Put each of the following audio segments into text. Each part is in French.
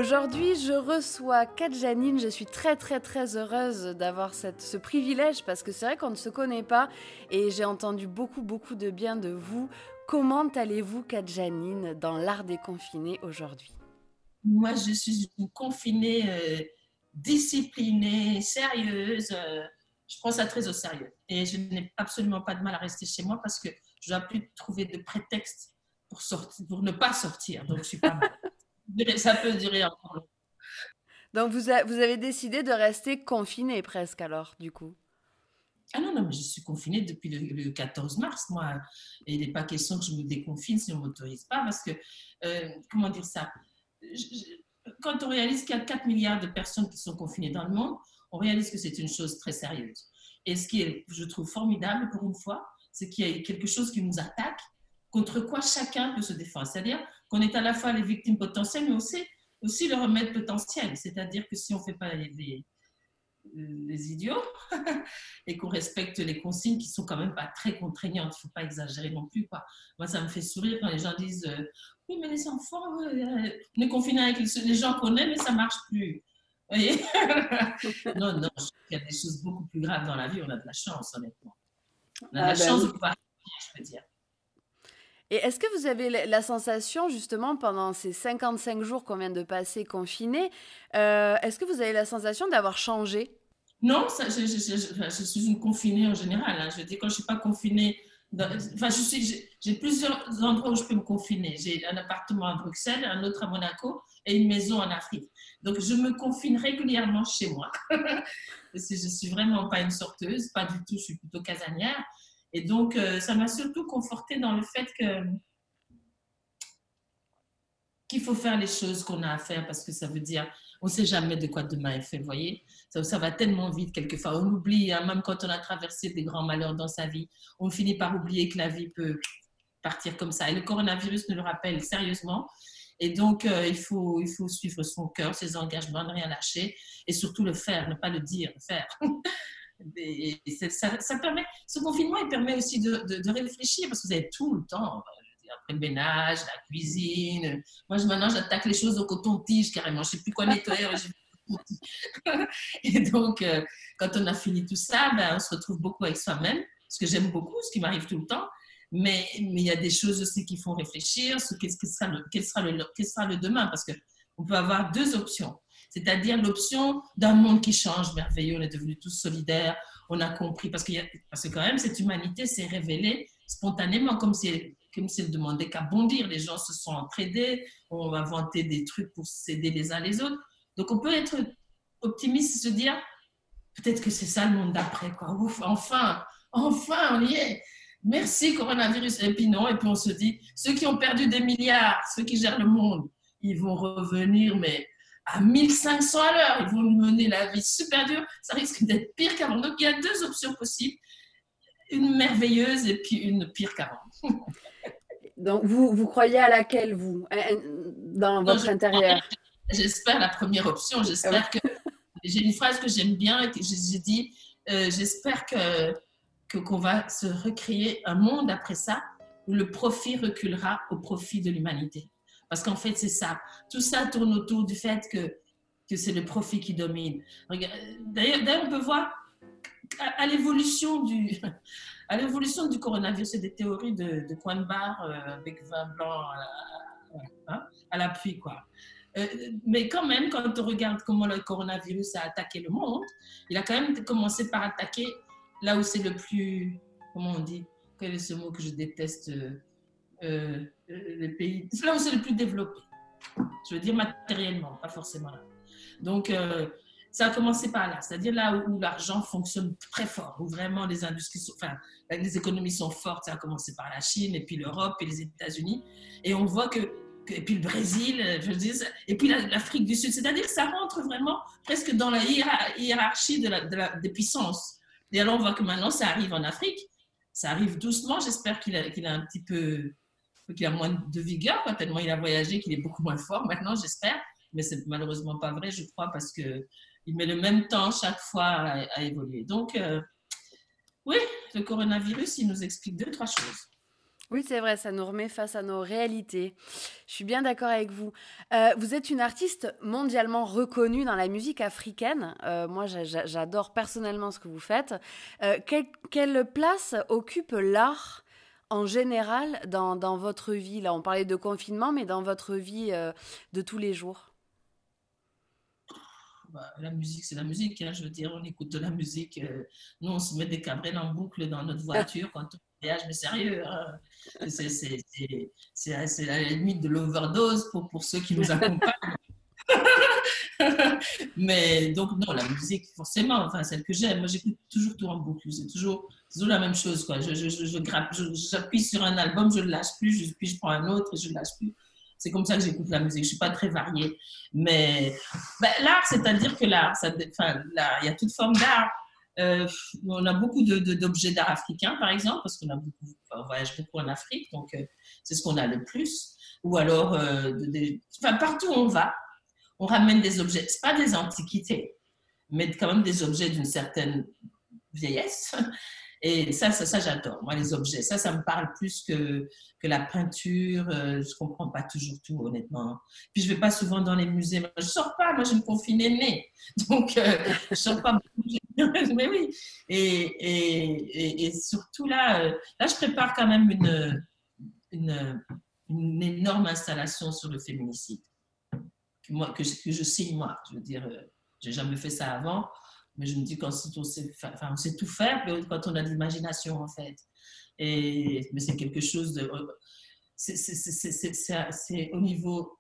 Aujourd'hui, je reçois Kat Janine. Je suis très heureuse d'avoir ce privilège parce que c'est vrai qu'on ne se connaît pas et j'ai entendu beaucoup de bien de vous. Comment allez-vous, Kat Janine, dans l'art des confinés aujourd'hui? Moi, je suis une confinée disciplinée, sérieuse. Je prends ça très au sérieux. Et je n'ai absolument pas de mal à rester chez moi parce que je ne dois plus trouver de prétexte pour ne pas sortir. Donc, je suis pas mal. Ça peut durer encore longtemps. Donc vous avez décidé de rester confiné presque alors, du coup. Ah non, non, mais je suis confinée depuis le 14 mars, moi. Et il n'est pas question que je me déconfine si on ne m'autorise pas parce que, comment dire ça, quand on réalise qu'il y a 4 milliards de personnes qui sont confinées dans le monde, on réalise que c'est une chose très sérieuse. Et ce qui est, je trouve, formidable pour une fois, c'est qu'il y a quelque chose qui nous attaque, contre quoi chacun peut se défendre. C'est-à-dire qu'on est à la fois les victimes potentielles, mais aussi le remède potentiel. C'est-à-dire que si on ne fait pas les idiots et qu'on respecte les consignes qui sont quand même pas très contraignantes. Il ne faut pas exagérer non plus, quoi. Moi, ça me fait sourire quand les gens disent oui, mais les enfants, on est confinés avec les gens qu'on aime, mais ça marche plus. Vous voyez. Non, non, il y a des choses beaucoup plus graves dans la vie. On a de la chance, honnêtement. On a de Ah la ben chance de oui. pouvoir, je peux dire. Et est-ce que vous avez la sensation, justement, pendant ces 55 jours qu'on vient de passer confinés, est-ce que vous avez la sensation d'avoir changé? Non, ça, je suis une confinée en général. Hein. Je veux dire, quand je ne suis pas confinée, enfin, j'ai plusieurs endroits où je peux me confiner. J'ai un appartement à Bruxelles, un autre à Monaco et une maison en Afrique. Donc, je me confine régulièrement chez moi. Parce que je ne suis vraiment pas une sorteuse, pas du tout, je suis plutôt casanière. Et donc, ça m'a surtout confortée dans le fait qu'il faut faire les choses qu'on a à faire parce que ça veut dire, on ne sait jamais de quoi demain est fait, vous voyez. Ça va tellement vite quelquefois. On oublie, hein, même quand on a traversé des grands malheurs dans sa vie, on finit par oublier que la vie peut partir comme ça. Et le coronavirus nous le rappelle sérieusement. Et donc, il faut suivre son cœur, ses engagements, ne rien lâcher et surtout le faire, ne pas le dire, le faire. Et ça permet, ce confinement, il permet aussi de réfléchir parce que vous avez tout le temps après le ménage, la cuisine. Moi, maintenant, j'attaque les choses au coton-tige carrément. Je ne sais plus quoi nettoyer. Et donc, quand on a fini tout ça, ben, on se retrouve beaucoup avec soi-même, ce que j'aime beaucoup, ce qui m'arrive tout le temps. Mais il y a des choses aussi qui font réfléchir sur quel sera le demain, parce qu'on peut avoir deux options. C'est-à-dire l'option d'un monde qui change, merveilleux, on est devenus tous solidaires, on a compris, parce que quand même, cette humanité s'est révélée spontanément, comme si elle demandait qu'à bondir. Les gens se sont entraidés, ont inventé des trucs pour s'aider les uns les autres. Donc, on peut être optimiste et se dire, peut-être que c'est ça le monde d'après, quoi. Ouf, enfin, on y est. Merci, coronavirus. Et puis non, et puis on se dit, ceux qui ont perdu des milliards, ceux qui gèrent le monde, ils vont revenir, mais à 1500 à l'heure. Ils vont mener la vie super dure. Ça risque d'être pire qu'avant. Donc, il y a deux options possibles. Une merveilleuse et puis une pire qu'avant. Donc vous croyez à laquelle, vous, dans Non, votre intérieur? j'espère la première option. Ah oui. J'espère que j'ai une phrase que j'aime bien et que j'ai dit, j'espère qu'on va se recréer un monde après ça où le profit reculera au profit de l'humanité. Parce qu'en fait, c'est ça. Tout ça tourne autour du fait que c'est le profit qui domine. D'ailleurs, on peut voir à l'évolution à l'évolution du coronavirus, c'est des théories de coin de barre avec vin blanc à l'appui, quoi. Mais quand même, quand on regarde comment le coronavirus a attaqué le monde, il a quand même commencé par attaquer là où c'est le plus, comment on dit, quel est ce mot que je déteste, les pays, là où c'est le plus développé. Je veux dire matériellement, pas forcément là. Donc, ça a commencé par là, c'est-à-dire là où l'argent fonctionne très fort, où vraiment les industries, enfin, les économies sont fortes. Ça a commencé par la Chine, et puis l'Europe, et les États-Unis. Et on voit et puis le Brésil, je dis, et puis l'Afrique du Sud. C'est-à-dire que ça rentre vraiment presque dans la hiérarchie des puissances. Et alors, on voit que maintenant, ça arrive en Afrique. Ça arrive doucement. J'espère qu'il a un petit peu, qu'il a moins de vigueur, quoi, tellement il a voyagé, qu'il est beaucoup moins fort maintenant, j'espère. Mais c'est malheureusement pas vrai, je crois, parce qu'il met le même temps chaque fois à évoluer. Donc, oui, le coronavirus, il nous explique deux, trois choses. Oui, c'est vrai, ça nous remet face à nos réalités. Je suis bien d'accord avec vous. Vous êtes une artiste mondialement reconnue dans la musique africaine. Moi, j'adore personnellement ce que vous faites. Quelle place occupe l'art en général dans votre vie? Là, on parlait de confinement, mais dans votre vie de tous les jours. Bah, la musique, c'est la musique. Hein, je veux dire, on écoute de la musique. Nous, on se met des cabrels en boucle dans notre voiture quand on voyage, mais sérieux. Hein, c'est à la limite de l'overdose pour ceux qui nous accompagnent. Mais donc, non, la musique, forcément, enfin, celle que j'aime, moi, j'écoute toujours tout en boucle. C'est toujours la même chose, quoi. J'appuie sur un album, je ne le lâche plus, puis je prends un autre et je ne le lâche plus. C'est comme ça que j'écoute la musique. Je ne suis pas très variée. Mais ben, l'art, c'est-à-dire que l'art, enfin, il y a toute forme d'art. On a beaucoup d'objets d'art africains, par exemple, parce on voyage beaucoup en Afrique, donc c'est ce qu'on a le plus. Ou alors, enfin, partout où on va, on ramène des objets, ce pas des antiquités, mais quand même des objets d'une certaine vieillesse. Et ça j'adore. Moi, les objets, ça me parle plus que la peinture. Je ne comprends pas toujours tout, honnêtement. Puis, je ne vais pas souvent dans les musées. Je ne sors pas. Moi, je me confine né. Donc, je ne sors pas beaucoup. Mais oui. Et surtout là, je prépare quand même une énorme installation sur le féminicide que je signe moi. Je veux dire, j'ai jamais fait ça avant, mais je me dis quand on sait tout faire quand on a de l'imagination en fait. Mais c'est quelque chose de, c'est au niveau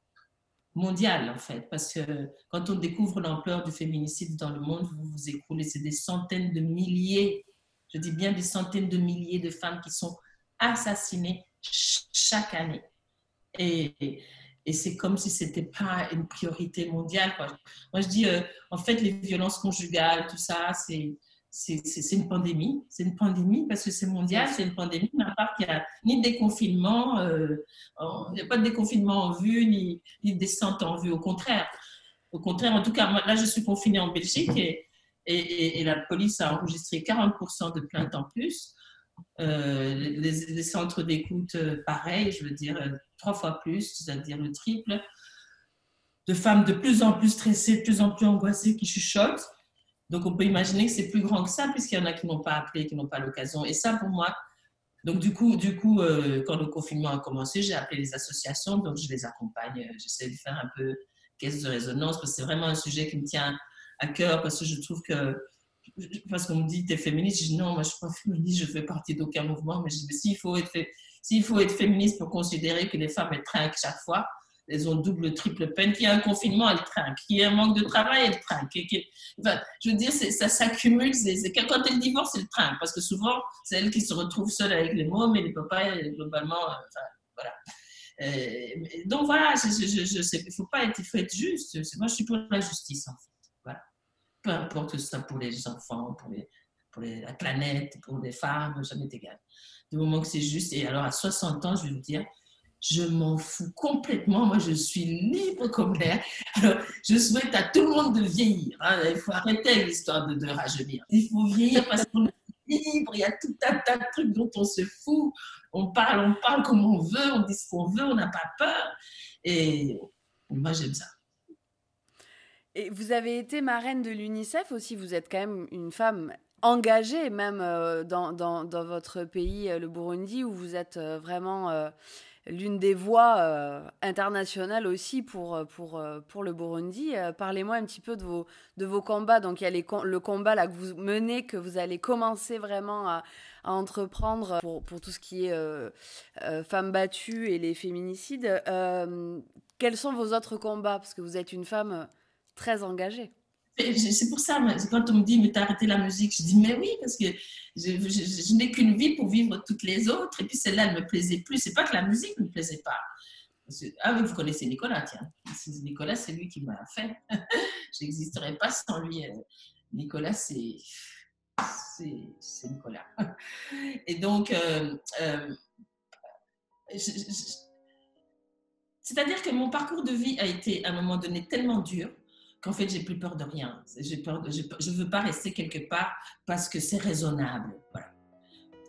mondial en fait, parce que quand on découvre l'ampleur du féminicide dans le monde, vous vous écroulez, c'est des centaines de milliers, je dis bien des centaines de milliers de femmes qui sont assassinées chaque année. Et c'est comme si ce n'était pas une priorité mondiale, quoi. Moi, je dis, en fait, les violences conjugales, tout ça, c'est une pandémie. C'est une pandémie parce que c'est mondial, c'est une pandémie, mais à part qu'il n'y a ni de déconfinement, il n'y a pas de déconfinement en vue, ni de descente en vue. Au contraire, en tout cas, moi, là, je suis confinée en Belgique et la police a enregistré 40% de plaintes en plus. Les centres d'écoute, pareil, je veux dire, 3 fois plus, c'est-à-dire le triple, de femmes de plus en plus stressées, de plus en plus angoissées qui chuchotent. Donc, on peut imaginer que c'est plus grand que ça, puisqu'il y en a qui n'ont pas appelé, qui n'ont pas l'occasion. Et ça, pour moi, donc du coup quand le confinement a commencé, j'ai appelé les associations, donc je les accompagne. J'essaie de faire un peu caisse de résonance, parce que c'est vraiment un sujet qui me tient à cœur, parce que je trouve que parce qu'on me dit, t'es féministe, je dis non, moi je suis pas féministe, je fais partie d'aucun mouvement, mais je dis, mais s'il faut être féministe pour considérer que les femmes elles trinquent chaque fois, elles ont double, triple peine, qu'il y a un confinement, elles trinquent, qu'il y a un manque de travail, elles trinquent. Enfin, je veux dire, ça s'accumule, quand elles divorcent, elles trinquent, parce que souvent, c'est elles qui se retrouvent seules avec les mômes et les papas, globalement, enfin, voilà. Donc voilà, je sais, il faut être juste. Moi, je suis pour la justice, en fait. Voilà. Peu importe que ce soit pour les enfants, la planète, pour les femmes, ça m'est égal. Du moment que c'est juste. Et alors, à 60 ans, je vais vous dire, je m'en fous complètement. Moi, je suis libre comme l'air. Alors, je souhaite à tout le monde de vieillir. Hein. Il faut arrêter l'histoire de rajeunir. Il faut vieillir parce qu'on est libre. Il y a tout un tas de trucs dont on se fout. On parle comme on veut, on dit ce qu'on veut, on n'a pas peur. Et moi, j'aime ça. Et vous avez été marraine de l'UNICEF aussi, vous êtes quand même une femme engagée, même dans votre pays, le Burundi, où vous êtes vraiment l'une des voix internationales aussi pour le Burundi. Parlez-moi un petit peu de vos combats. Donc il y a le combat là, que vous menez, que vous allez commencer vraiment à entreprendre pour tout ce qui est femmes battues et les féminicides. Quels sont vos autres combats? Parce que vous êtes une femme très engagée. C'est pour ça, quand on me dit, mais t'as arrêté la musique, je dis, mais oui, parce que je n'ai qu'une vie pour vivre toutes les autres. Et puis celle-là, elle ne me plaisait plus. C'est pas que la musique ne me plaisait pas. Ah oui, vous connaissez Nicolas, tiens. Nicolas, c'est lui qui m'a fait. Je n'existerais pas sans lui. Nicolas, c'est Nicolas. Et donc, c'est-à-dire que mon parcours de vie a été, à un moment donné, tellement dur qu'en fait, j'ai plus peur de rien. Je ne veux pas rester quelque part parce que c'est raisonnable. Voilà.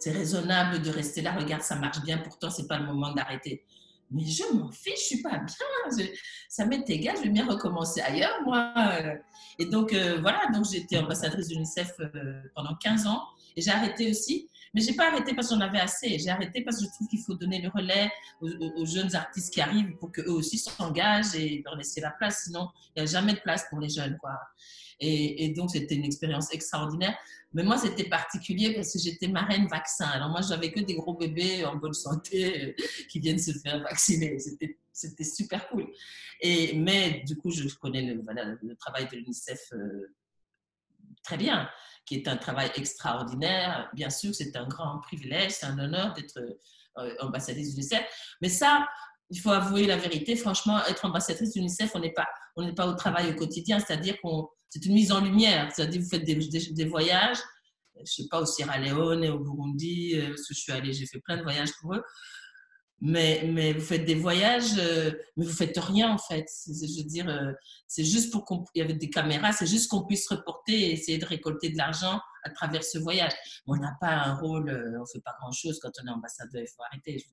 c'est raisonnable de rester là, regarde, ça marche bien, pourtant, c'est pas le moment d'arrêter. Mais je m'en fiche, je suis pas bien, ça m'est égal, je vais bien recommencer ailleurs, moi. Et donc, voilà, donc j'ai été ambassadrice de l'UNICEF pendant 15 ans et j'ai arrêté aussi. Mais j'ai pas arrêté parce que j'en avais assez, j'ai arrêté parce que je trouve qu'il faut donner le relais aux jeunes artistes qui arrivent pour qu'eux aussi s'engagent et leur laisser la place, sinon il n'y a jamais de place pour les jeunes, quoi. Et donc, c'était une expérience extraordinaire. Mais moi, c'était particulier parce que j'étais marraine vaccin. Alors moi, j'avais que des gros bébés en bonne santé qui viennent se faire vacciner. C'était super cool. Mais du coup, je connais le travail de l'UNICEF très bien, qui est un travail extraordinaire. Bien sûr, c'est un grand privilège, c'est un honneur d'être ambassadrice de l'UNICEF. Mais ça, il faut avouer la vérité. Franchement, être ambassadrice de l'UNICEF, on n'est pas au travail au quotidien. C'est-à-dire c'est une mise en lumière. C'est-à-dire vous faites des voyages, je ne sais pas, au Sierra Leone, au Burundi, parce que je suis allée, j'ai fait plein de voyages pour eux. Mais vous faites des voyages, mais vous faites rien en fait. Je veux dire, c'est juste pour qu'il y avait des caméras, c'est juste qu'on puisse reporter et essayer de récolter de l'argent à travers ce voyage. Mais on n'a pas un rôle, on fait pas grand chose quand on est ambassadeur. Il faut arrêter.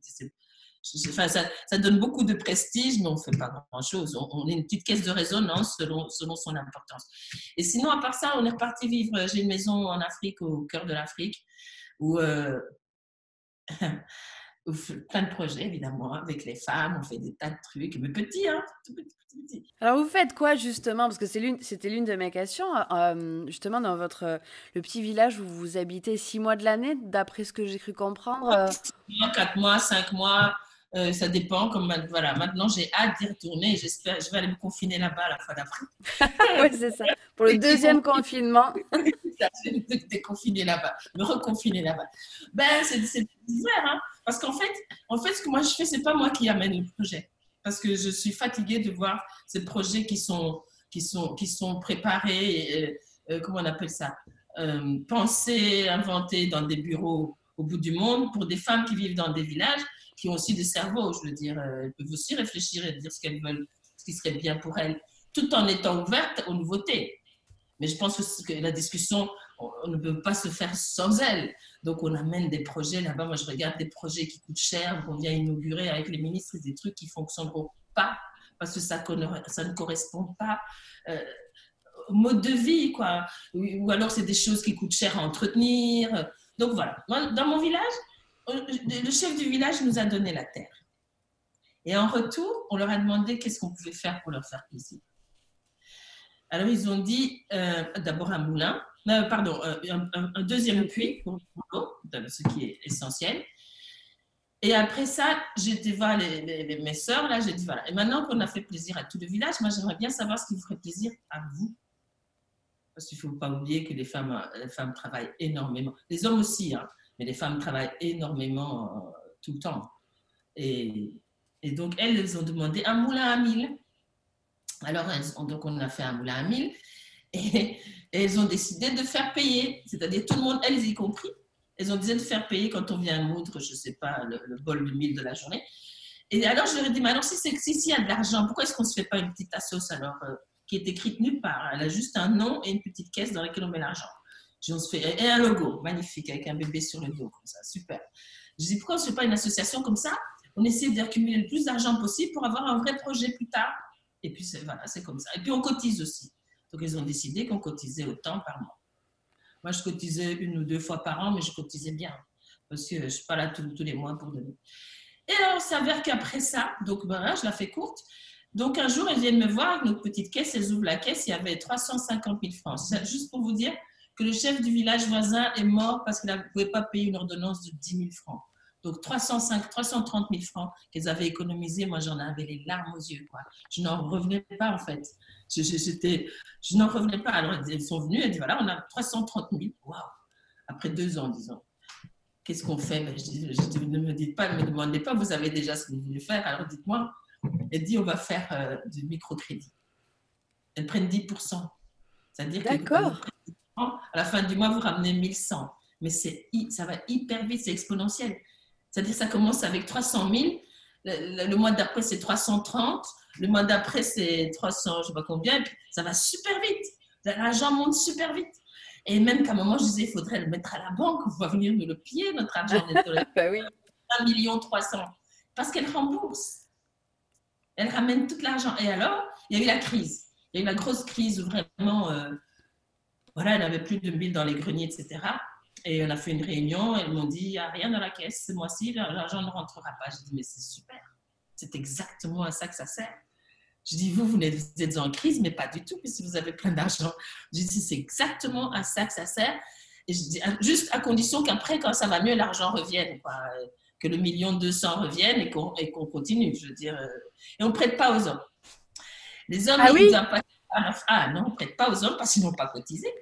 Enfin, ça donne beaucoup de prestige, mais on fait pas grand chose. On est une petite caisse de résonance selon son importance. Et sinon, à part ça, on est reparti vivre. J'ai une maison en Afrique, au cœur de l'Afrique, où on fait plein de projets, évidemment, avec les femmes, on fait des tas de trucs, mais petits, hein, tout petit. Alors, vous faites quoi, justement? Parce que c'était l'une de mes questions. Justement, dans le petit village où vous habitez 6 mois de l'année, d'après ce que j'ai cru comprendre. 4 mois, 5 mois, ça dépend. Voilà, maintenant, j'ai hâte d'y retourner et j'espère, je vais aller me confiner là-bas à la fois d'après. Oui, c'est ça. Pour le deuxième confinement. Je vais me déconfiner là-bas, me reconfiner là-bas. Ben, c'est divers, hein, parce qu'en fait, ce que moi je fais, c'est pas moi qui amène le projet, parce que je suis fatiguée de voir ces projets qui sont préparés, comment on appelle ça, pensés, inventés dans des bureaux au bout du monde pour des femmes qui vivent dans des villages, qui ont aussi des cerveaux, je veux dire, elles peuvent aussi réfléchir et dire ce qu'elles veulent, ce qui serait bien pour elles, tout en étant ouvertes aux nouveautés. Mais je pense que la discussion, on ne peut pas se faire sans elle. Donc, on amène des projets là-bas. Moi, je regarde des projets qui coûtent cher, qu'on vient inaugurer avec les ministres, des trucs qui ne fonctionneront pas parce que ça ne correspond pas au mode de vie, quoi. Ou alors, c'est des choses qui coûtent cher à entretenir. Donc, voilà. Moi, dans mon village, le chef du village nous a donné la terre. Et en retour, on leur a demandé qu'est-ce qu'on pouvait faire pour leur faire plaisir. Alors, ils ont dit d'abord un moulin, un deuxième puits pour l'eau, ce qui est essentiel. Et après ça, j'ai été voir mes sœurs, là, j'ai dit voilà. Et maintenant qu'on a fait plaisir à tout le village, moi, j'aimerais bien savoir ce qui vous ferait plaisir à vous. Parce qu'il ne faut pas oublier que les femmes travaillent énormément. Les hommes aussi, hein, mais les femmes travaillent énormément tout le temps. Et donc, elles ont demandé un moulin à 1000. Alors, donc on a fait un moulin à 1000 et elles ont décidé de faire payer, c'est-à-dire tout le monde, elles y compris, elles ont décidé de faire payer quand on vient moudre, je ne sais pas, le bol de 1000 de la journée. Et alors, je leur ai dit, mais alors si s'il y a de l'argent, pourquoi est-ce qu'on ne se fait pas une petite assoce alors qui est écrite nulle part? Elle a juste un nom et une petite caisse dans laquelle on met l'argent. Et un logo magnifique avec un bébé sur le dos, comme ça, super. Je dis, pourquoi on ne se fait pas une association comme ça? On essaie d'accumuler le plus d'argent possible pour avoir un vrai projet plus tard. Et puis, voilà, c'est comme ça. Et puis, on cotise aussi. Donc, ils ont décidé qu'on cotisait autant par mois. Moi, je cotisais 1 ou 2 fois par an, mais je cotisais bien. Parce que je ne suis pas là tous les mois pour donner. Et alors, il s'avère qu'après ça, donc voilà, je la fais courte. Donc, un jour, elles viennent me voir avec notre petite caisse. Elles ouvrent la caisse. Il y avait 350 000 francs. C'est juste pour vous dire que le chef du village voisin est mort parce qu'il ne pouvait pas payer une ordonnance de 10 000 francs. Donc, 330 000 francs qu'ils avaient économisés, moi, j'en avais les larmes aux yeux, quoi. Je n'en revenais pas, en fait. Je n'en revenais pas. Alors, elles sont venues, elles disent, voilà, on a 330 000. Waouh! Après 2 ans, disons. Qu'est-ce qu'on fait? Ne me dites pas, ne me demandez pas, vous avez déjà ce que vous voulez faire, alors dites-moi. Elle dit, on va faire du microcrédit. Elles prennent 10%. C'est-à-dire que à la fin du mois, vous ramenez 1100. Mais ça va hyper vite, c'est exponentiel. C'est-à-dire que ça commence avec 300 000, le mois d'après, c'est 330, le mois d'après, c'est 300, je ne sais pas combien, et puis ça va super vite. L'argent monte super vite. Et même qu'à un moment, je disais, il faudrait le mettre à la banque, on va venir nous le piller, notre argent. Bah oui. 1,3 million. Parce qu'elle rembourse. Elle ramène tout l'argent. Et alors, il y a eu la crise. Il y a eu la grosse crise où vraiment, voilà, il n'y avait plus de billes dans les greniers, etc. Et on a fait une réunion. Elles m'ont dit, il n'y a rien dans la caisse ce mois-ci, l'argent ne rentrera pas. J'ai dit, mais c'est super. C'est exactement à ça que ça sert. Je dis, vous êtes en crise, mais pas du tout, puisque vous avez plein d'argent. Je dis, c'est exactement à ça que ça sert. Et je dis, juste à condition qu'après, quand ça va mieux, l'argent revienne, quoi. Que le 1,2 million revienne et qu'on continue, je veux dire. Et on ne prête pas aux hommes. Les hommes, Ah ils oui? doivent pas. Ah non, on ne prête pas aux hommes parce qu'ils n'ont pas cotisé.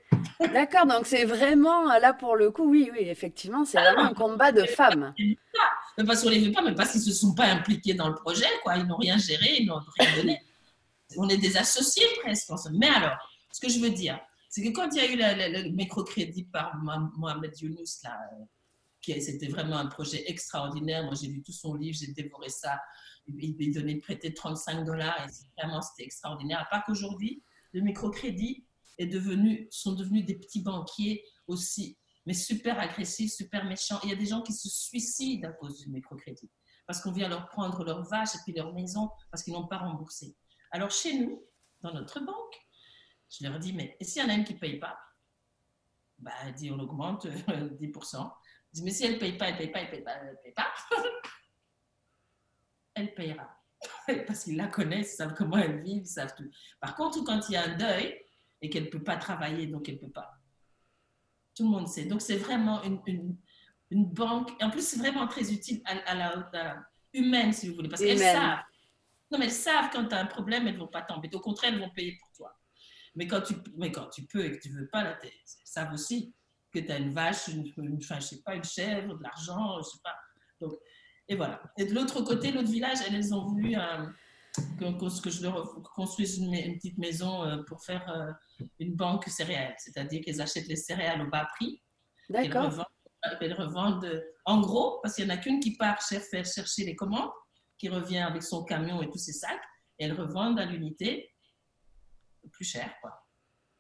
D'accord, donc c'est vraiment, là pour le coup, oui, oui, effectivement, c'est vraiment un combat de femmes. Mais parce qu'on ne les veut pas, mais parce qu'ils ne se sont pas impliqués dans le projet, quoi. Ils n'ont rien géré, ils n'ont rien donné. On est des associés presque. Mais alors, ce que je veux dire, c'est que quand il y a eu le microcrédit par Mohamed Younous, là, c'était vraiment un projet extraordinaire. Moi, j'ai lu tout son livre, j'ai dévoré ça. Il donnait de prêter $35 et vraiment, c'était extraordinaire. À part qu'aujourd'hui, le microcrédit sont devenus des petits banquiers aussi, mais super agressifs, super méchants. Il y a des gens qui se suicident à cause du microcrédit parce qu'on vient leur prendre leurs vaches et puis leur maison parce qu'ils n'ont pas remboursé. Alors, chez nous, dans notre banque, je leur dis, mais et s'il y en a une qui ne paye pas? Bah, elle dit, on augmente 10%. Je dis, mais si elle ne paye pas, elle ne paye pas, elle ne paye pas, elle ne paye pas, elle payera. Parce qu'ils la connaissent, ils savent comment elle vit, ils savent tout. Par contre, quand il y a un deuil et qu'elle ne peut pas travailler, donc elle ne peut pas. Tout le monde sait. Donc, c'est vraiment une banque. Et en plus, c'est vraiment très utile à la humaine, si vous voulez. Parce qu'elles Humaine. savent. Non, mais elles savent quand tu as un problème, elles ne vont pas t'embêter. Au contraire, elles vont payer pour toi. Mais quand tu peux et que tu ne veux pas, là, elles savent aussi que tu as une vache, je sais pas, une chèvre, de l'argent, je ne sais pas. Donc, et voilà. Et de l'autre côté, l'autre village, elles ont voulu que je leur construise une petite maison pour faire une banque céréales. C'est-à-dire qu'elles achètent les céréales au bas prix, D'accord. qu'elles revendent en gros, parce qu'il n'y en a qu'une qui part faire chercher les commandes, qui revient avec son camion et tous ses sacs, et elles revendent à l'unité plus cher, quoi.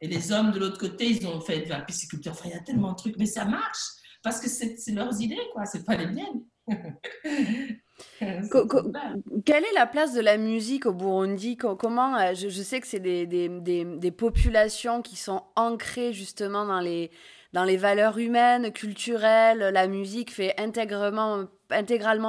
Et les hommes de l'autre côté, ils ont fait de la pisciculture. Enfin, il y a tellement de trucs, mais ça marche parce que c'est leurs idées, quoi. C'est pas les miennes. Co- co- Quelle est la place de la musique au Burundi? Comment, je sais que c'est des populations qui sont ancrées justement dans les valeurs humaines, culturelles. La musique fait intégralement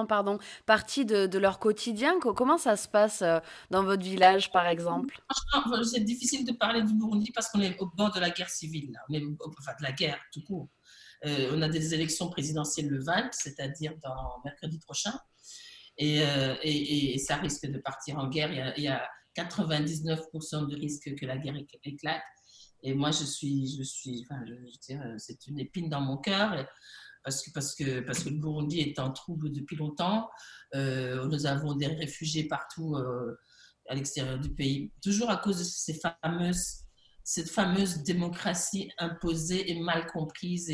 pardon, partie de leur quotidien. Comment ça se passe dans votre village, par exemple? Franchement, c'est difficile de parler du Burundi parce qu'on est au bord de la guerre civile, là. Enfin, de la guerre tout court. On a des élections présidentielles le 20, c'est-à-dire dans mercredi prochain. Et ça risque de partir en guerre. Il y a 99% de risque que la guerre éclate. Et moi, enfin, je veux dire, c'est une épine dans mon cœur parce que le Burundi est en trouble depuis longtemps. Nous avons des réfugiés partout à l'extérieur du pays, toujours à cause de cette fameuse démocratie imposée et mal comprise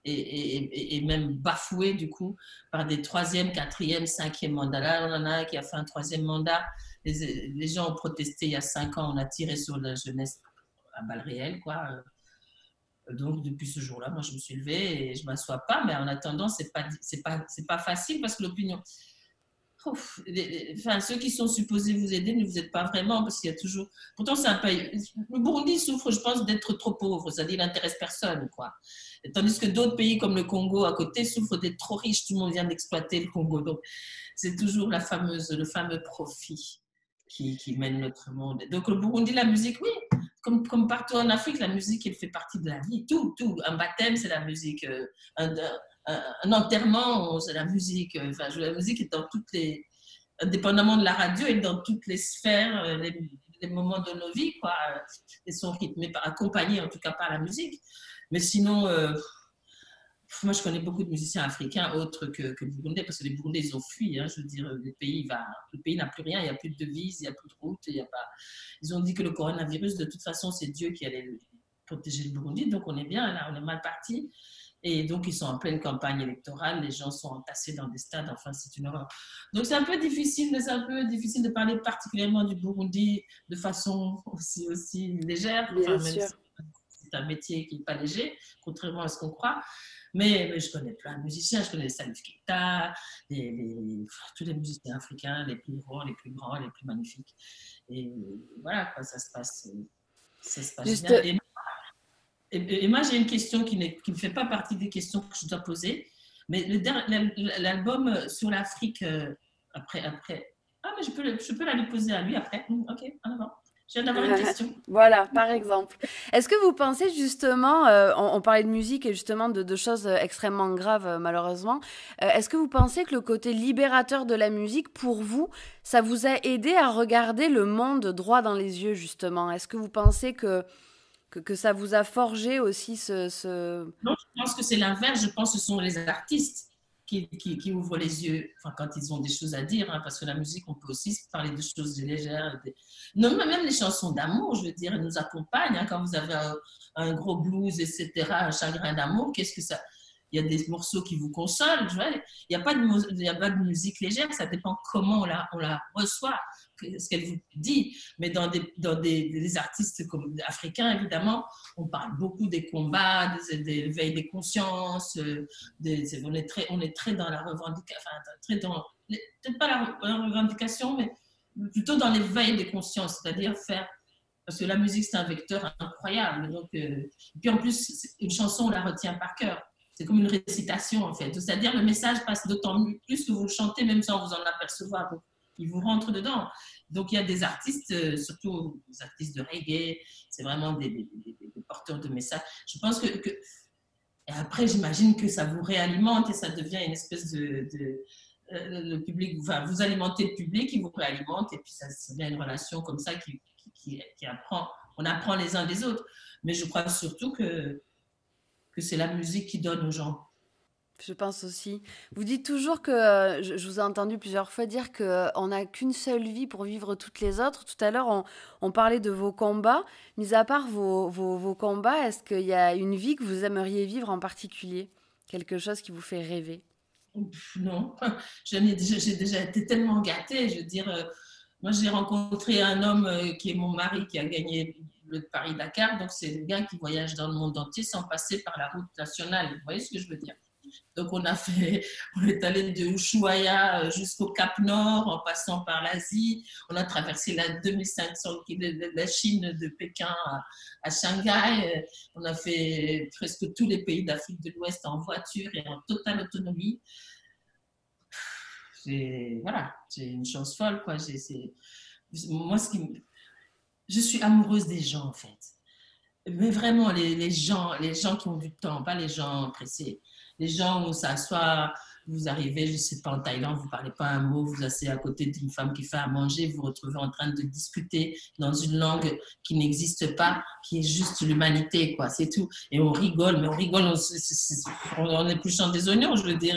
et même bafouée du coup par des troisième, quatrième, cinquième mandats. Là, on en a un qui a fait un troisième mandat. Les gens ont protesté il y a 5 ans, on a tiré sur la jeunesse à balles réelles, quoi. Donc, depuis ce jour-là, moi, je me suis levée et je ne m'assois pas, mais en attendant, c'est pas facile parce que l'opinion. Ouf, enfin, ceux qui sont supposés vous aider ne vous aident pas vraiment parce qu'il y a toujours. Pourtant, c'est un pays. Le Burundi souffre, je pense, d'être trop pauvre, c'est-à-dire il n'intéresse personne, quoi. Et tandis que d'autres pays comme le Congo à côté souffrent d'être trop riches, tout le monde vient d'exploiter le Congo. Donc, c'est toujours le fameux profit qui mène notre monde. Donc, le Burundi, la musique, oui, comme partout en Afrique, la musique, elle fait partie de la vie. Tout. Un baptême, c'est la musique. Un enterrement, c'est la musique. Enfin, la musique est dans toutes les. Indépendamment de la radio, et dans toutes les sphères, les moments de nos vies, quoi. Ils sont rythmés, accompagnés en tout cas par la musique. Mais sinon, moi je connais beaucoup de musiciens africains autres que burundais, parce que les Burundais ils ont fui. Hein, je veux dire, le pays n'a plus rien, il n'y a plus de devises, il n'y a plus de route, il y a pas. Ils ont dit que le coronavirus, de toute façon, c'est Dieu qui allait protéger le Burundi, donc on est bien là, on est mal parti. Et donc, ils sont en pleine campagne électorale, les gens sont entassés dans des stades, enfin, c'est une horreur. Donc, c'est un peu difficile de parler particulièrement du Burundi de façon aussi légère. Bien Enfin, même sûr. si c'est un métier qui n'est pas léger, contrairement à ce qu'on croit. Mais je connais plein de musiciens, je connais Salif Keita, tous les musiciens africains, les plus grands, les plus grands, les plus magnifiques. Et voilà, quoi, ça se passe Juste, bien. Et moi, j'ai une question qui ne fait pas partie des questions que je dois poser. Mais l'album sur l'Afrique, après. Ah, mais je peux la lui poser à lui après. Ok, en avant. Je viens d'avoir une question. voilà, par exemple. Est-ce que vous pensez justement, on parlait de musique et justement de choses extrêmement graves malheureusement, est-ce que vous pensez que le côté libérateur de la musique, pour vous, ça vous a aidé à regarder le monde droit dans les yeux justement? Est-ce que vous pensez que ça vous a forgé aussi Non, je pense que c'est l'inverse. Je pense que ce sont les artistes qui ouvrent les yeux quand ils ont des choses à dire, hein, parce que la musique, on peut aussi parler de choses légères. Non, même les chansons d'amour, je veux dire, elles nous accompagnent. Hein, quand vous avez un gros blues, etc., un chagrin d'amour, qu'est-ce que ça... Il y a des morceaux qui vous consolent. Il n'y a pas de musique légère, ça dépend comment on la reçoit, ce qu'elle vous dit. Mais dans des artistes comme africains, évidemment, on parle beaucoup des combats, des l'éveil des consciences. On est très dans la revendication, peut-être pas la revendication, mais plutôt dans l'éveil des consciences, c'est-à-dire faire. Parce que la musique, c'est un vecteur incroyable. Donc, et puis en plus, une chanson, on la retient par cœur. C'est comme une récitation, en fait. C'est-à-dire, le message passe d'autant plus que vous le chantez, même sans vous en apercevoir. Donc, il vous rentre dedans. Donc, il y a des artistes, surtout des artistes de reggae, c'est vraiment des porteurs de messages. Je pense que... Et après, j'imagine que ça vous réalimente et ça devient une espèce le public, enfin, vous alimentez le public, il vous réalimente et puis ça devient une relation comme ça qui apprend, on apprend les uns des autres. Mais je crois surtout que c'est la musique qui donne aux gens. Je pense aussi. Vous dites toujours que, je vous ai entendu plusieurs fois dire qu'on n'a qu'une seule vie pour vivre toutes les autres. Tout à l'heure, on parlait de vos combats. Mis à part vos combats, est-ce qu'il y a une vie que vous aimeriez vivre en particulier? Quelque chose qui vous fait rêver? Non, j'ai déjà été tellement gâtée. Je veux dire, moi j'ai rencontré un homme qui est mon mari qui a gagné le Paris-Dakar. Donc c'est le gars qui voyage dans le monde entier sans passer par la route nationale. Vous voyez ce que je veux dire? Donc on est allé de Ushuaïa jusqu'au Cap Nord en passant par l'Asie. On a traversé la 2500 km de la Chine de Pékin à Shanghai. On a fait presque tous les pays d'Afrique de l'Ouest en voiture et en totale autonomie. Voilà, j'ai une chance folle, quoi. Moi, je suis amoureuse des gens, en fait. Mais vraiment, les gens qui ont du temps, pas les gens pressés. Les gens où ça soit, vous arrivez, je ne sais pas, en Thaïlande, vous ne parlez pas un mot, vous asseyez à côté d'une femme qui fait à manger, vous vous retrouvez en train de discuter dans une langue qui n'existe pas, qui est juste l'humanité, quoi, c'est tout. Et on rigole, mais on rigole, on épluchant des oignons, je veux dire.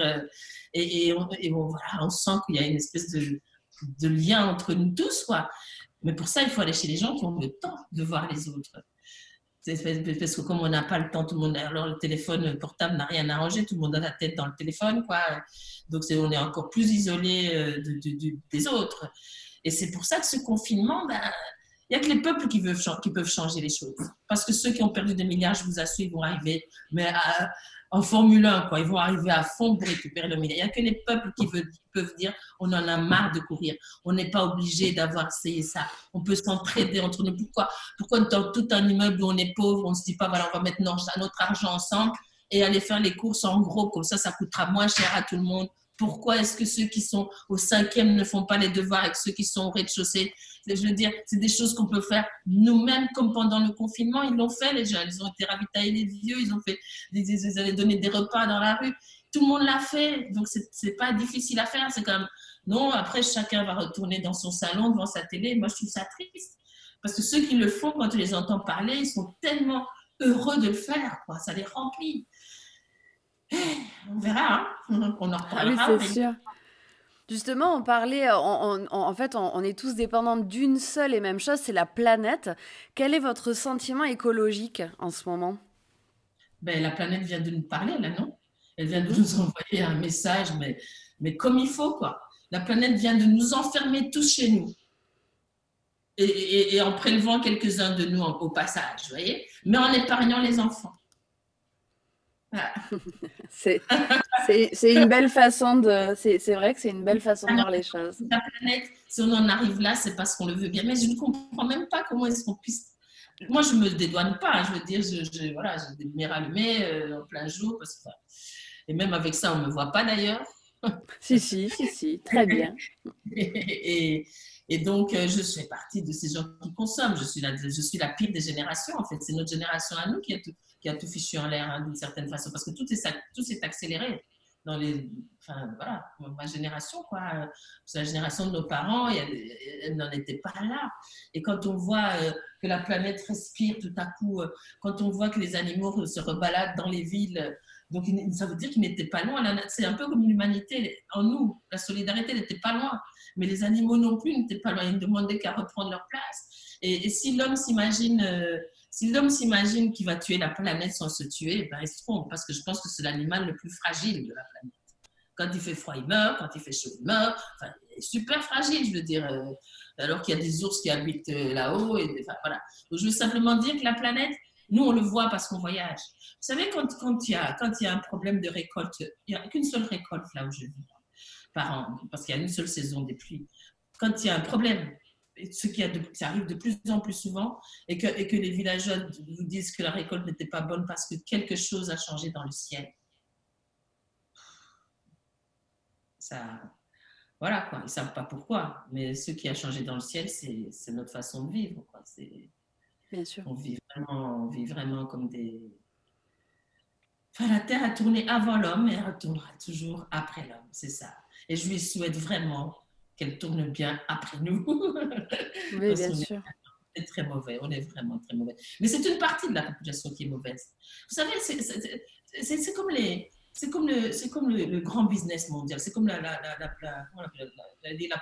Voilà, on sent qu'il y a une espèce de lien entre nous tous, quoi. Mais pour ça, il faut aller chez les gens qui ont le temps de voir les autres. Parce que comme on n'a pas le temps, tout le monde, alors le téléphone portable n'a rien arrangé, tout le monde a la tête dans le téléphone, quoi. Donc on est encore plus isolé des autres. Et c'est pour ça que ce confinement, il n'y a que les peuples qui peuvent changer les choses. Parce que ceux qui ont perdu des milliards, je vous assure, ils vont arriver, mais en Formule 1, quoi. Ils vont arriver à fond pour récupérer le milliard. Il n'y a que les peuples qui peuvent dire on en a marre de courir. On n'est pas obligé d'avoir essayé ça. On peut s'entraider entre nous. Pourquoi dans tout un immeuble où on est pauvre, on ne se dit pas voilà, on va mettre notre argent ensemble et aller faire les courses en gros, comme ça coûtera moins cher à tout le monde. Pourquoi est-ce que ceux qui sont au 5e ne font pas les devoirs et que ceux qui sont au rez-de-chaussée? Je veux dire, c'est des choses qu'on peut faire nous-mêmes, comme pendant le confinement, ils l'ont fait, les jeunes. Ils ont été ravitailler les vieux, ils avaient donné des repas dans la rue. Tout le monde l'a fait, donc c'est pas difficile à faire. C'est comme, non, après, chacun va retourner dans son salon, devant sa télé. Moi, je trouve ça triste. Parce que ceux qui le font, quand tu les entends parler, ils sont tellement heureux de le faire, quoi. Ça les remplit. On verra, hein. On en reparlera. Ah oui, c'est sûr. Justement, on parlait, en fait, on est tous dépendants d'une seule et même chose, c'est la planète. Quel est votre sentiment écologique en ce moment? Ben, la planète vient de nous parler, là, non? Elle vient de nous envoyer un message, mais comme il faut, quoi. La planète vient de nous enfermer tous chez nous. et en prélevant quelques-uns de nous au passage, vous voyez, mais en épargnant les enfants. Voilà. C'est une belle façon de. C'est vrai que c'est une belle façon de voir les choses. La planète, si on en arrive là, c'est parce qu'on le veut bien. Mais je ne comprends même pas comment est-ce qu'on puisse. Moi, je ne me dédouane pas. Hein. Je veux dire, voilà, j'ai des lumières allumées en plein jour. Parce que, et même avec ça, on ne me voit pas d'ailleurs. Si, très bien. Et donc, je fais partie de ces gens qui consomment. Je suis la pire des générations, en fait. C'est notre génération à nous qui a tout fichu en l'air, hein, d'une certaine façon, parce que tout s'est accéléré dans enfin, voilà, ma génération, quoi. C'est la génération de nos parents, elle n'en était pas là. Et quand on voit que la planète respire tout à coup, quand on voit que les animaux se rebaladent dans les villes, donc ça veut dire qu'ils n'étaient pas loin. C'est un peu comme l'humanité en nous. La solidarité n'était pas loin. Mais les animaux non plus n'étaient pas loin. Ils ne demandaient qu'à reprendre leur place. Et si l'homme s'imagine qu'il va tuer la planète sans se tuer, ben, il se trompe, parce que je pense que c'est l'animal le plus fragile de la planète. Quand il fait froid, il meurt. Quand il fait chaud, il meurt. Enfin, il est super fragile, je veux dire. Alors qu'il y a des ours qui habitent là-haut. Enfin, voilà. Donc, je veux simplement dire que la planète, nous, on le voit parce qu'on voyage. Vous savez, quand il y a un problème de récolte, il n'y a qu'une seule récolte là où je vis par an, parce qu'il y a une seule saison des pluies. Quand il y a un problème, ça arrive de plus en plus souvent, et que les villageois vous disent que la récolte n'était pas bonne parce que quelque chose a changé dans le ciel. Ça, voilà quoi, ils ne savent pas pourquoi, mais ce qui a changé dans le ciel, c'est notre façon de vivre, quoi. Bien sûr. On vit vraiment comme des... Enfin, la Terre a tourné avant l'homme et elle retournera toujours après l'homme, c'est ça. Et je lui souhaite vraiment qu'elle tourne bien après nous. Oui, bien sûr. On est très mauvais, on est vraiment très mauvais. Mais c'est une partie de la population qui est mauvaise. Vous savez, c'est comme le grand business mondial, c'est comme la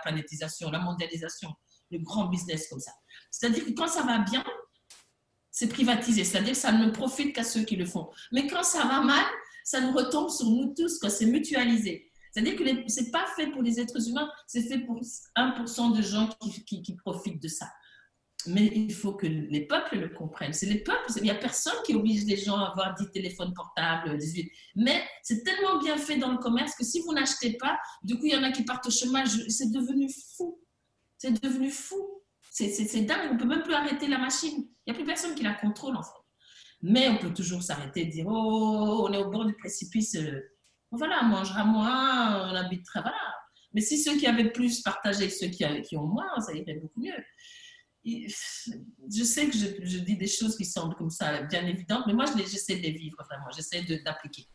planétisation, la mondialisation, le grand business comme ça. C'est-à-dire que quand ça va bien, c'est privatisé, c'est-à-dire que ça ne profite qu'à ceux qui le font. Mais quand ça va mal, ça nous retombe sur nous tous, c'est mutualisé. C'est-à-dire que ce n'est pas fait pour les êtres humains, c'est fait pour 1% de gens qui profitent de ça. Mais il faut que les peuples le comprennent. C'est les peuples, il n'y a personne qui oblige les gens à avoir 10 téléphones portables, 18. Mais c'est tellement bien fait dans le commerce que si vous n'achetez pas, du coup, il y en a qui partent au chômage. C'est devenu fou. C'est devenu fou. C'est dingue, on ne peut même plus arrêter la machine. Il n'y a plus personne qui la contrôle, en fait. Mais on peut toujours s'arrêter et dire, oh, on est au bord du précipice. Voilà, on mangera moins, on habitera, voilà. Mais si ceux qui avaient plus partageaient ceux qui ont moins, ça irait beaucoup mieux. Je sais que je dis des choses qui semblent comme ça bien évidentes, mais moi, j'essaie de les vivre vraiment. J'essaie d'appliquer.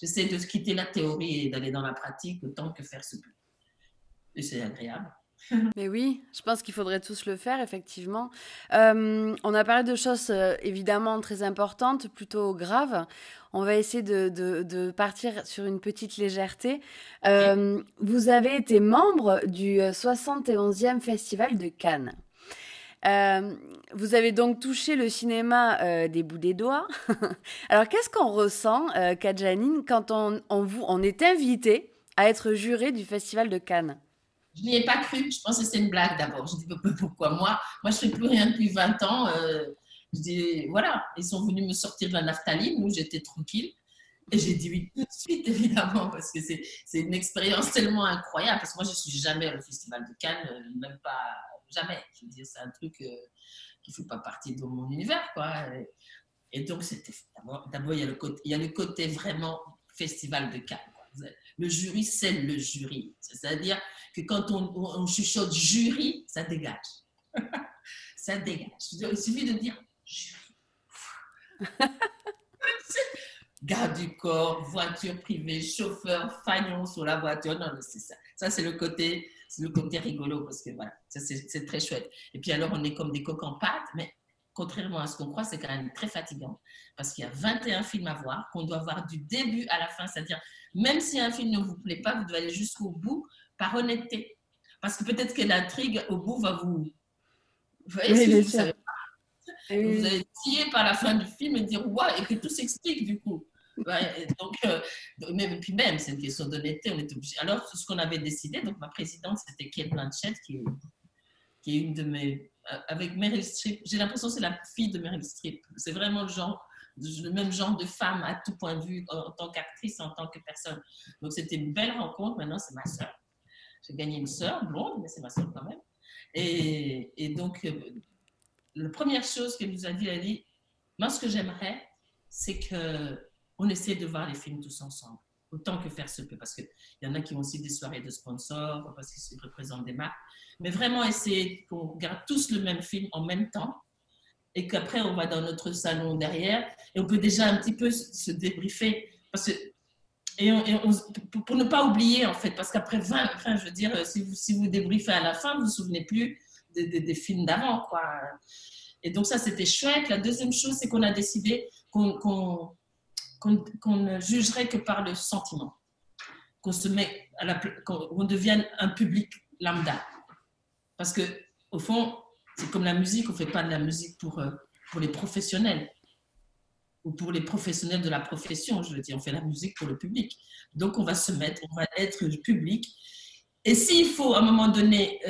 J'essaie de quitter la théorie et d'aller dans la pratique autant que faire se peut. Et c'est agréable. Mais oui, je pense qu'il faudrait tous le faire, effectivement. On a parlé de choses évidemment très importantes, plutôt graves. On va essayer de partir sur une petite légèreté. Vous avez été membre du 71e Festival de Cannes. Vous avez donc touché le cinéma des bouts des doigts. Alors, qu'est-ce qu'on ressent, Kadjanine, quand on est invité à être juré du Festival de Cannes? Je n'y ai pas cru. Je pense que c'est une blague d'abord. Je dis pourquoi moi je ne fais plus rien depuis 20 ans. Je dis, voilà, ils sont venus me sortir de la naphtaline, où j'étais tranquille. Et j'ai dit oui tout de suite, évidemment, parce que c'est une expérience tellement incroyable. Parce que moi, je ne suis jamais au Festival de Cannes, même pas, jamais. Je veux dire, c'est un truc qui ne fait pas partie de mon univers, quoi. Et donc, d'abord, il y a le côté vraiment Festival de Cannes. Le jury, c'est le jury. C'est-à-dire que quand on chuchote jury, ça dégage. Ça dégage. Il suffit de dire jury. Garde du corps, voiture privée, chauffeur, fagnon sur la voiture. Non, c'est ça. Ça, c'est le côté rigolo parce que voilà, ça, c'est très chouette. Et puis alors, on est comme des coqs en pâte, mais contrairement à ce qu'on croit, c'est quand même très fatigant parce qu'il y a 21 films à voir, qu'on doit voir du début à la fin. C'est-à-dire, même si un film ne vous plaît pas, vous devez aller jusqu'au bout par honnêteté. Parce que peut-être que l'intrigue au bout va vous... Vous voyez, Oui, si bien vous sûr. savez pas, vous allez tirer par la fin du film et dire « Waouh !» et que tout s'explique du coup. Ouais, donc, puis même, c'est une question d'honnêteté, on est obligé. Alors, ce qu'on avait décidé, donc ma présidente, c'était Kate Blanchett, qui est une de mes avec Meryl Streep. J'ai l'impression que c'est la fille de Meryl Streep. C'est vraiment le même genre de femme à tout point de vue, en tant qu'actrice, en tant que personne. Donc, c'était une belle rencontre. Maintenant, c'est ma sœur. J'ai gagné une sœur blonde, mais c'est ma sœur quand même. Et donc, la première chose qu'elle nous a dit, elle a dit, moi, ce que j'aimerais, c'est qu'on essaie de voir les films tous ensemble, autant que faire se peut, parce qu'il y en a qui ont aussi des soirées de sponsors, parce qu'ils représentent des marques, mais vraiment essayer qu'on regarde tous le même film en même temps, et qu'après, on va dans notre salon derrière, et on peut déjà un petit peu se débriefer, parce que pour ne pas oublier, en fait, parce qu'après 20, enfin, je veux dire, si vous débriefez à la fin, vous ne vous souvenez plus des films d'avant, quoi. Et donc ça, c'était chouette. La deuxième chose, c'est qu'on a décidé qu'on ne jugerait que par le sentiment, qu'on devienne un public lambda. Parce que au fond, c'est comme la musique, on ne fait pas de la musique pour les professionnels ou pour les professionnels de la profession, je veux dire, on fait la musique pour le public. Donc on va être le public. Et s'il faut à un moment donné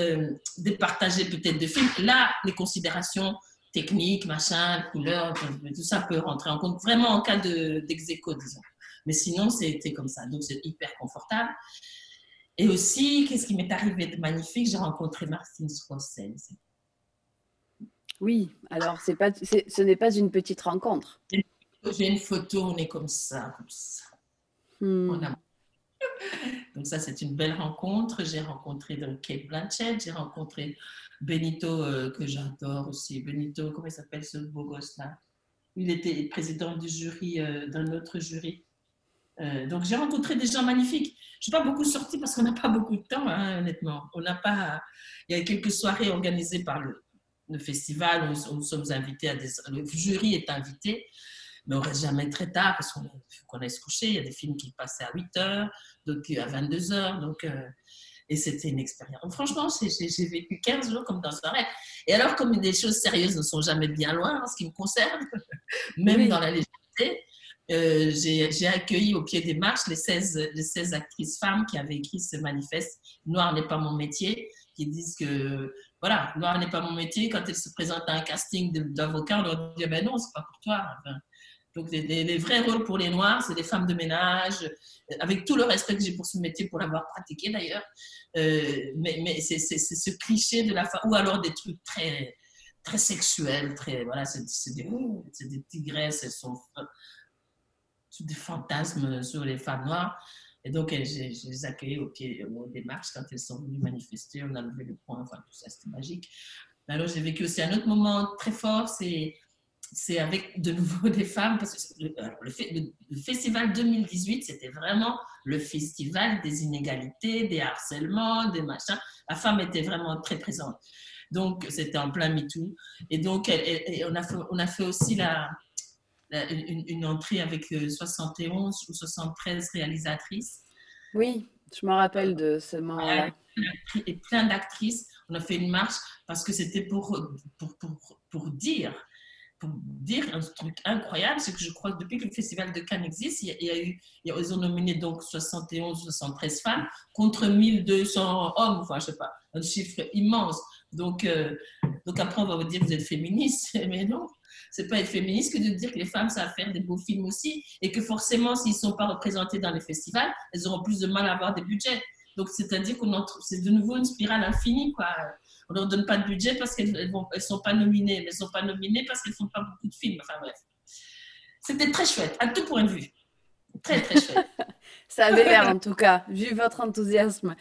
départager peut-être de films, là, les considérations techniques, machin, couleurs, tout ça peut rentrer en compte, vraiment en cas d'ex-aequo, disons. Mais sinon, c'était comme ça. Donc, c'est hyper confortable. Et aussi, qu'est-ce qui m'est arrivé de magnifique? J'ai rencontré Martin Scorsese. Oui, alors ce n'est pas une petite rencontre. J'ai une photo, on est comme ça, comme ça. Donc ça, c'est une belle rencontre. J'ai rencontré Kate Blanchett, j'ai rencontré Benito, que j'adore aussi. Benito, comment il s'appelle ce beau gosse-là? Il était président du jury, d'un autre jury. Donc j'ai rencontré des gens magnifiques. Je ne suis pas beaucoup sortie parce qu'on n'a pas beaucoup de temps, hein, honnêtement. Il y a quelques soirées organisées par le festival où nous sommes invités le jury est invité. Mais on ne reste jamais très tard parce qu'on aille se coucher. Il y a des films qui passaient à 8h, d'autres à 22h. Et c'était une expérience. Donc, franchement, j'ai vécu 15 jours comme dans un rêve. Et alors, comme des choses sérieuses ne sont jamais bien loin en ce qui me concerne, même dans la légèreté, j'ai accueilli au pied des marches les 16 actrices femmes qui avaient écrit ce manifeste « Noir n'est pas mon métier », qui disent que, voilà, noir n'est pas mon métier. Quand elles se présentent à un casting d'avocats, on leur dit « ben non, c'est pas pour toi ». Enfin, donc, les vrais rôles pour les Noirs, c'est des femmes de ménage, avec tout le respect que j'ai pour ce métier, pour l'avoir pratiqué d'ailleurs. Mais c'est ce cliché de la femme, ou alors des trucs très, très sexuels, voilà, c'est des tigresses, elles sont des fantasmes sur les femmes noires. Et donc, je les ai accueillies au des marches quand elles sont venues manifester. On a levé le poing, enfin, tout ça, c'était magique. Mais alors, j'ai vécu aussi un autre moment très fort, c'est avec de nouveau des femmes, parce que le festival 2018, c'était vraiment le festival des inégalités, des harcèlements, des machins. La femme était vraiment très présente. Donc, c'était en plein MeToo. Et donc, on a fait aussi une entrée avec 71 ou 73 réalisatrices. Oui, je me rappelle de ce moment-là. Et plein d'actrices. On a fait une marche parce que c'était pour dire un truc incroyable, c'est que je crois que depuis que le Festival de Cannes existe, ils ont nominé donc 71 ou 73 femmes contre 1200 hommes, enfin, je sais pas, un chiffre immense. Donc après, on va vous dire que vous êtes féministe, mais non, c'est pas être féministe que de dire que les femmes savent faire des beaux films aussi, et que forcément, s'ils ne sont pas représentés dans les festivals, elles auront plus de mal à avoir des budgets. Donc, c'est-à-dire c'est de nouveau une spirale infinie, quoi. On ne leur donne pas de budget parce qu'elles ne sont pas nominées, mais elles ne sont pas nominées parce qu'elles ne font pas beaucoup de films. Enfin bref. C'était très chouette, à tout point de vue. Très, très chouette. Ça avait l'air en tout cas, vu votre enthousiasme.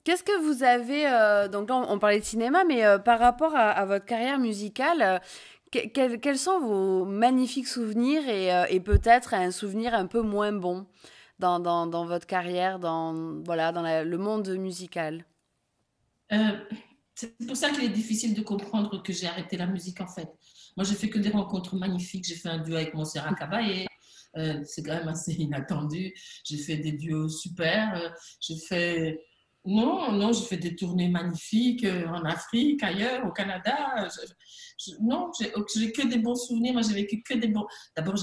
Qu'est-ce que vous avez... donc là, on parlait de cinéma, mais par rapport à votre carrière musicale, quels sont vos magnifiques souvenirs et peut-être un souvenir un peu moins bon dans votre carrière, dans le monde musical? C'est pour ça qu'il est difficile de comprendre que j'ai arrêté la musique, en fait. Moi, j'ai fait que des rencontres magnifiques. J'ai fait un duo avec Montserrat Caballé. C'est quand même assez inattendu. J'ai fait des duos super. J'ai fait des tournées magnifiques en Afrique, ailleurs, au Canada. Non, j'ai que des bons souvenirs. Moi, j'ai vécu que des bons... D'abord,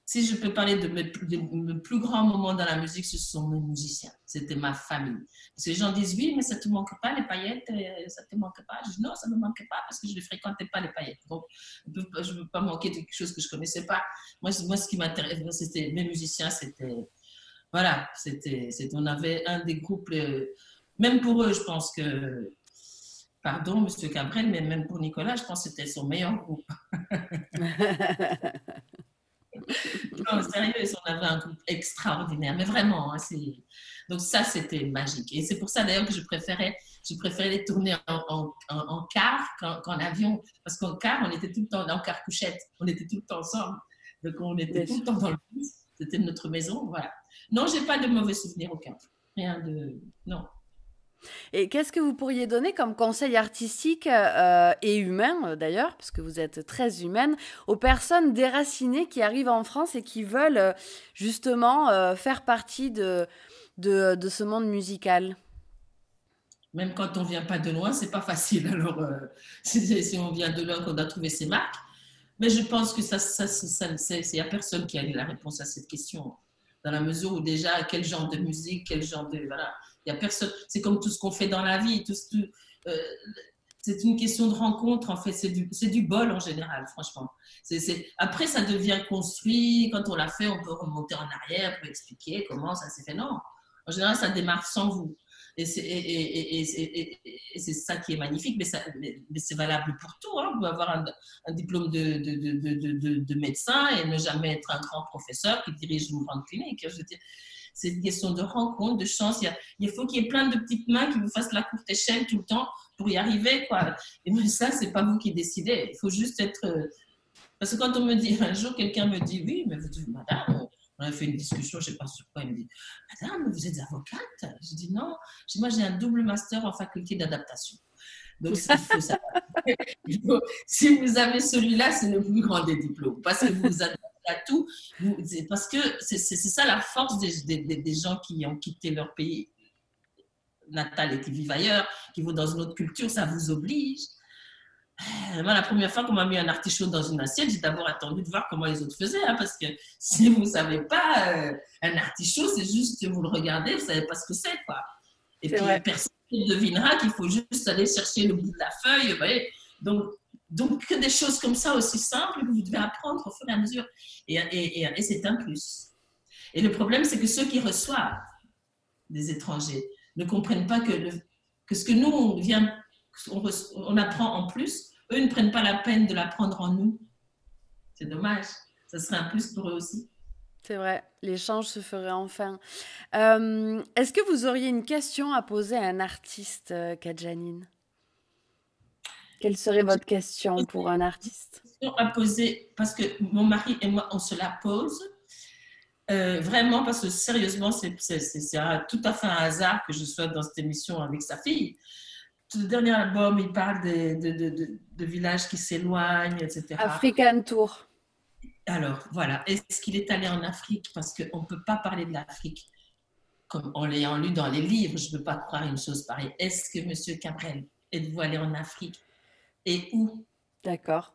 si je peux parler de mes plus grands moments dans la musique, ce sont mes musiciens. C'était ma famille. Parce que les gens disent, oui, mais ça ne te manque pas, les paillettes, ça ne te manque pas. Je dis, non, ça ne me manque pas parce que je ne fréquentais pas les paillettes. Donc, je ne veux pas manquer de quelque chose que je ne connaissais pas. Moi, ce qui m'intéresse, c'était mes musiciens, voilà, on avait un des groupes, même pour eux, je pense que, pardon, Monsieur Cabrel, mais même pour Nicolas, je pense que c'était son meilleur groupe. Non, sérieux, on avait un groupe extraordinaire, mais vraiment, hein, donc ça, c'était magique. Et c'est pour ça d'ailleurs que je préférais les tourner en car qu'en avion, parce qu'en car, on était tout le temps, en car couchette, on était tout le temps ensemble, donc on était tout le temps dans le bus, c'était notre maison, voilà. Non, j'ai pas de mauvais souvenirs, aucun, rien de, non. Et qu'est-ce que vous pourriez donner comme conseil artistique et humain, d'ailleurs, parce que vous êtes très humaine, aux personnes déracinées qui arrivent en France et qui veulent justement faire partie de ce monde musical? Même quand on vient pas de loin, c'est pas facile. Alors, si on vient de loin, qu'on doit trouver ses marques. Mais je pense que il n'y a personne qui a la réponse à cette question. Dans la mesure où déjà, quel genre de musique, quel genre de... Voilà. Il y a personne. C'est comme tout ce qu'on fait dans la vie. C'est une question de rencontre, en fait. C'est du bol en général, franchement. Après, ça devient construit. Quand on l'a fait, on peut remonter en arrière pour expliquer comment ça s'est fait. Non. En général, ça démarre sans vous. Et c'est ça qui est magnifique, mais c'est valable pour tout. Hein. On peut avoir un diplôme de médecin et ne jamais être un grand professeur qui dirige une grande clinique. Je veux dire, c'est une question de rencontre, de chance. Il faut qu'il y ait plein de petites mains qui vous fassent la courte échelle tout le temps pour y arriver, quoi. Et mais ça, c'est pas vous qui décidez. Il faut juste être... Parce que quand on me dit, un jour, quelqu'un me dit, oui, mais vous dites, madame, on a fait une discussion, je ne sais pas sur quoi, il me dit, madame, vous êtes avocate? Je dis, non, moi j'ai un double master en faculté d'adaptation. Donc, il faut savoir. Si vous avez celui-là, c'est le plus grand des diplômes, parce que vous adaptez à tout. Parce que c'est ça la force des gens qui ont quitté leur pays natal et qui vivent ailleurs, qui vont dans une autre culture, ça vous oblige. Moi, la première fois qu'on m'a mis un artichaut dans une assiette, j'ai d'abord attendu de voir comment les autres faisaient, hein, parce que si vous ne savez pas, un artichaut, c'est juste que vous le regardez, vous ne savez pas ce que c'est, quoi. Et puis, personne ne devinera qu'il faut juste aller chercher le bout de la feuille. Vous voyez. Donc, que des choses comme ça aussi simples que vous devez apprendre au fur et à mesure. Et c'est un plus. Et le problème, c'est que ceux qui reçoivent des étrangers ne comprennent pas que ce que nous, on apprend en plus, eux ne prennent pas la peine de l'apprendre en nous. C'est dommage. Ça serait un plus pour eux aussi. C'est vrai, l'échange se ferait enfin. Est-ce que vous auriez une question à poser à un artiste, Kadjanine? Quelle serait votre question pour un artiste? Une question à poser, parce que mon mari et moi, on se la pose. Vraiment, parce que sérieusement, c'est tout à fait un hasard que je sois dans cette émission avec sa fille. Le dernier album, il parle de villages qui s'éloignent, etc. African Tour. Alors, voilà. Est-ce qu'il est allé en Afrique? Parce qu'on ne peut pas parler de l'Afrique comme en l'ayant lu dans les livres. Je ne peux pas croire une chose pareille. Est-ce que, Monsieur Cabrel, êtes-vous allé en Afrique? Et où? D'accord.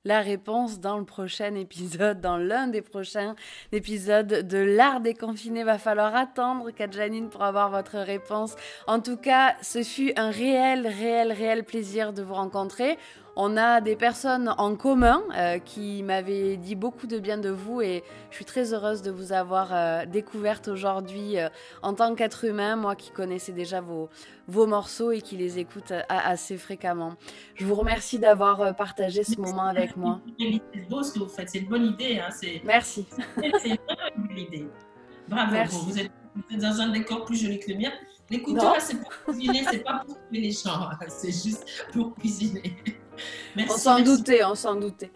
La réponse dans le prochain épisode, dans l'un des prochains épisodes de l'Art déconfiné. Va falloir attendre, Kadjanine, pour avoir votre réponse. En tout cas, ce fut un réel plaisir de vous rencontrer. On a des personnes en commun qui m'avaient dit beaucoup de bien de vous et je suis très heureuse de vous avoir découverte aujourd'hui en tant qu'être humain, moi qui connaissais déjà vos morceaux et qui les écoute assez fréquemment. Je vous remercie d'avoir partagé ce moment avec moi. C'est beau ce que vous faites, c'est une bonne idée. Hein. Merci. C'est vraiment une bonne idée. Bravo, vous êtes dans un décor plus joli que le mien. Les couteaux, là, c'est pour cuisiner, c'est pas pour tuer les gens, c'est juste pour cuisiner. Merci, on s'en doutait.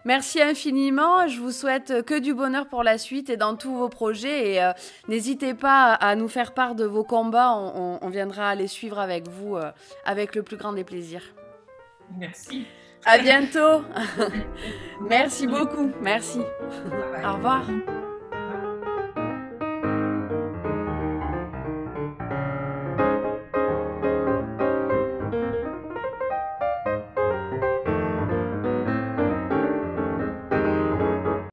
Merci infiniment. Je vous souhaite que du bonheur pour la suite et dans tous vos projets. Et n'hésitez pas à nous faire part de vos combats. On viendra les suivre avec vous avec le plus grand des plaisirs. Merci. À bientôt. Merci beaucoup. Merci. Au revoir.